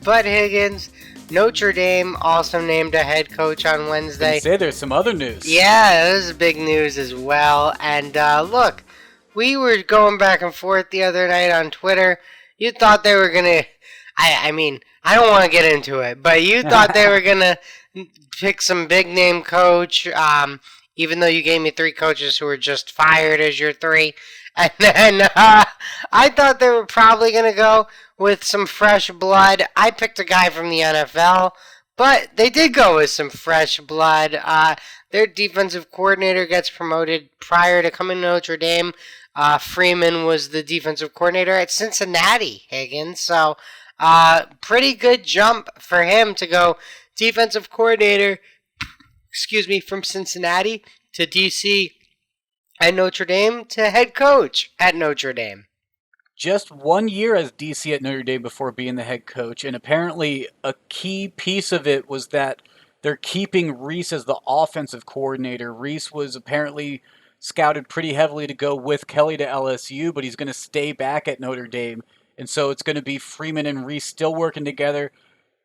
But Higgins, Notre Dame also named a head coach on I Wednesday. say there's some other news. Yeah, this is big news as well. And look, we were going back and forth the other night on Twitter. You thought they were gonna. I mean, I don't want to get into it, but you thought they were gonna pick some big name coach. Even though you gave me three coaches who were just fired as your three, and then I thought they were probably gonna go with some fresh blood. I picked a guy from the NFL. But they did go with some fresh blood. Their defensive coordinator gets promoted prior to coming to Notre Dame. Freeman was the defensive coordinator at Cincinnati, Higgins. So, pretty good jump for him to go defensive coordinator, from Cincinnati to DC at Notre Dame to head coach at Notre Dame. Just 1 year as DC at Notre Dame before being the head coach, and apparently a key piece of it was that they're keeping Reese as the offensive coordinator. Reese was apparently scouted pretty heavily to go with Kelly to LSU, but he's going to stay back at Notre Dame, and so it's going to be Freeman and Reese still working together.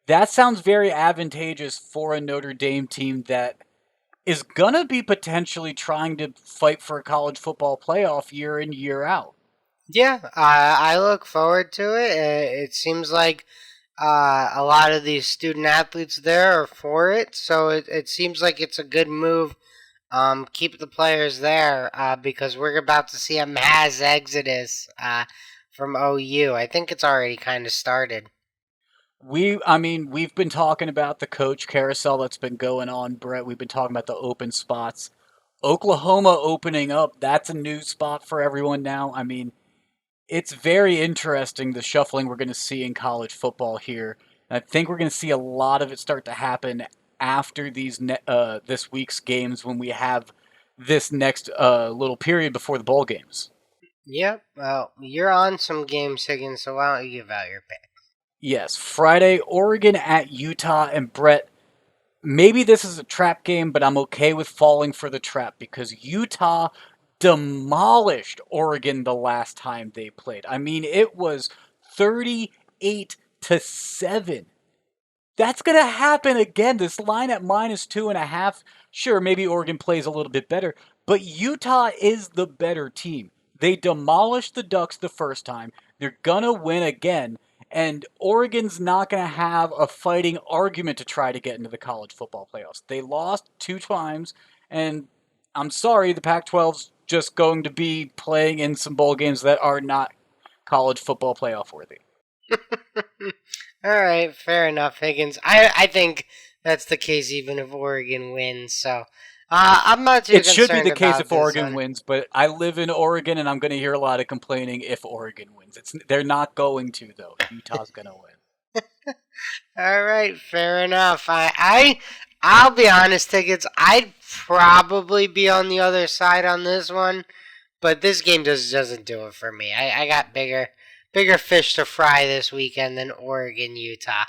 That sounds very advantageous for a Notre Dame team that is going to be potentially trying to fight for a college football playoff year in, year out. Yeah, I look forward to it. It seems like a lot of these student athletes there are for it, so it seems like it's a good move. Keep the players there because we're about to see a mass exodus from OU. I think it's already kind of started. We've been talking about the coach carousel that's been going on, Brett. We've been talking about the open spots. Oklahoma opening up, that's a new spot for everyone now. I mean, it's very interesting, the shuffling we're going to see in college football here. And I think we're going to see a lot of it start to happen after this week's games when we have this next little period before the bowl games. Yep. Well, you're on some games, Higgins, so why don't you give out your pick? Yes, Friday, Oregon at Utah. And Brett, maybe this is a trap game, but I'm okay with falling for the trap because Utah demolished Oregon the last time they played. I mean, it was 38-7. That's going to happen again. This line at -2.5. Sure, maybe Oregon plays a little bit better, but Utah is the better team. They demolished the Ducks the first time. They're going to win again, and Oregon's not going to have a fighting argument to try to get into the college football playoffs. They lost 2 times, and I'm sorry, the Pac-12's just going to be playing in some bowl games that are not college football playoff worthy. All right, fair enough, Higgins. I think that's the case even if Oregon wins. So I'm not too It should be concerned the case about if this Oregon one. wins, but I live in Oregon and I'm going to hear a lot of complaining if Oregon wins. They're not going to, though. Utah's going to win. All right, fair enough. I'll be honest, Higgins. I'd probably be on the other side on this one, but this game just doesn't do it for me. I got bigger fish to fry this weekend than Oregon, Utah.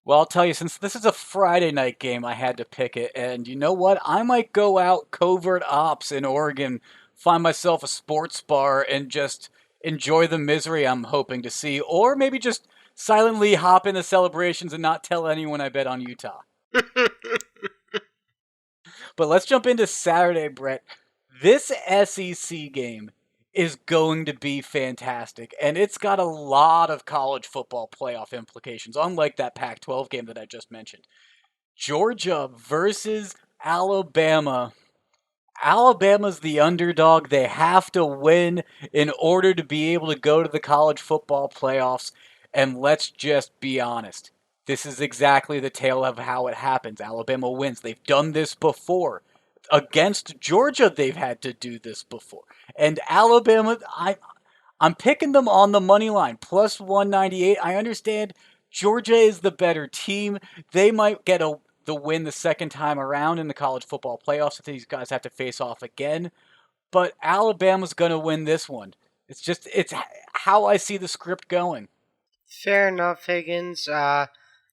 Well, I'll tell you, since this is a Friday night game, I had to pick it. And you know what? I might go out covert ops in Oregon, find myself a sports bar, and just enjoy the misery I'm hoping to see. Or maybe just silently hop in the celebrations and not tell anyone I bet on Utah. But let's jump into Saturday, Brett. This SEC game is going to be fantastic, and it's got a lot of college football playoff implications, unlike that Pac-12 game that I just mentioned. Georgia versus Alabama. Alabama's the underdog. They have to win in order to be able to go to the college football playoffs, and let's just be honest. This is exactly the tale of how it happens. Alabama wins. They've done this before. Against Georgia, they've had to do this before. And Alabama, I'm picking them on the money line, plus 198. I understand Georgia is the better team. They might get the win the second time around in the college football playoffs if these guys have to face off again. But Alabama's going to win this one. It's how I see the script going. Fair enough, Higgins.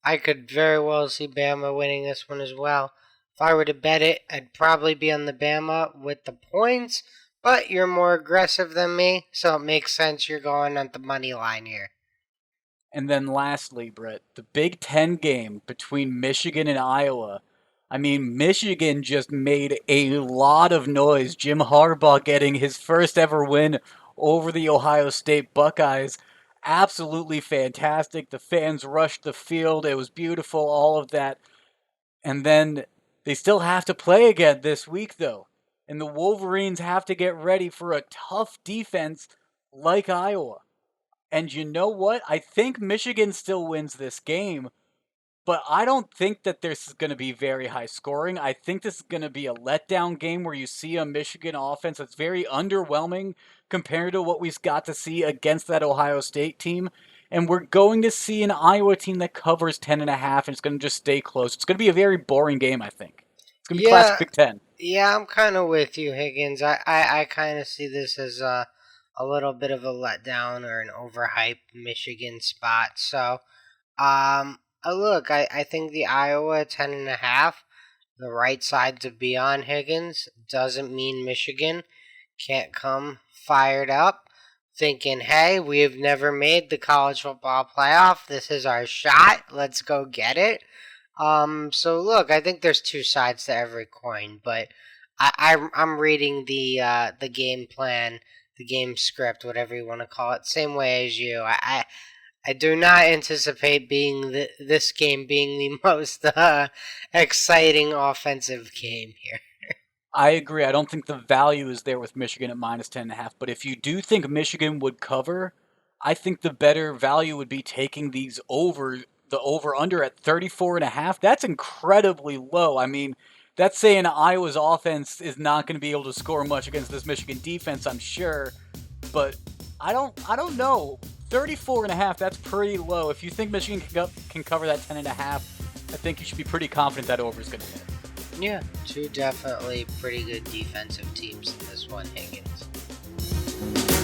I could very well see Bama winning this one as well. If I were to bet it, I'd probably be on the Bama with the points, but you're more aggressive than me, so it makes sense you're going on the money line here. And then lastly, Brett, the Big Ten game between Michigan and Iowa. I mean, Michigan just made a lot of noise. Jim Harbaugh getting his first ever win over the Ohio State Buckeyes. Absolutely fantastic. The fans rushed the field. It was beautiful, all of that. And then they still have to play again this week, though. And the Wolverines have to get ready for a tough defense like Iowa. And you know what? I think Michigan still wins this game, but I don't think that this is going to be very high scoring. I think this is going to be a letdown game where you see a Michigan offense that's very underwhelming compared to what we've got to see against that Ohio State team. And we're going to see an Iowa team that covers 10.5, and it's going to just stay close. It's going to be a very boring game, I think. It's going to be classic Big Ten. Yeah, I'm kind of with you, Higgins. I kind of see this as a little bit of a letdown or an overhyped Michigan spot. So, look, I think the Iowa 10.5, the right side to be on, Higgins, doesn't mean Michigan can't come fired up, thinking, hey, we've never made the college football playoff. This is our shot. Let's go get it. So look, I think there's two sides to every coin, but I'm reading the game plan, the game script, whatever you want to call it, same way as you. I do not anticipate this game being the most exciting offensive game here. I agree. I don't think the value is there with Michigan at minus 10.5. But if you do think Michigan would cover, I think the better value would be taking the over-under at 34.5. That's incredibly low. I mean, that's saying Iowa's offense is not going to be able to score much against this Michigan defense, I'm sure. But I don't know. 34.5, that's pretty low. If you think Michigan can cover that 10.5, I think you should be pretty confident that over is going to hit. Yeah, two definitely pretty good defensive teams in this one, Higgins.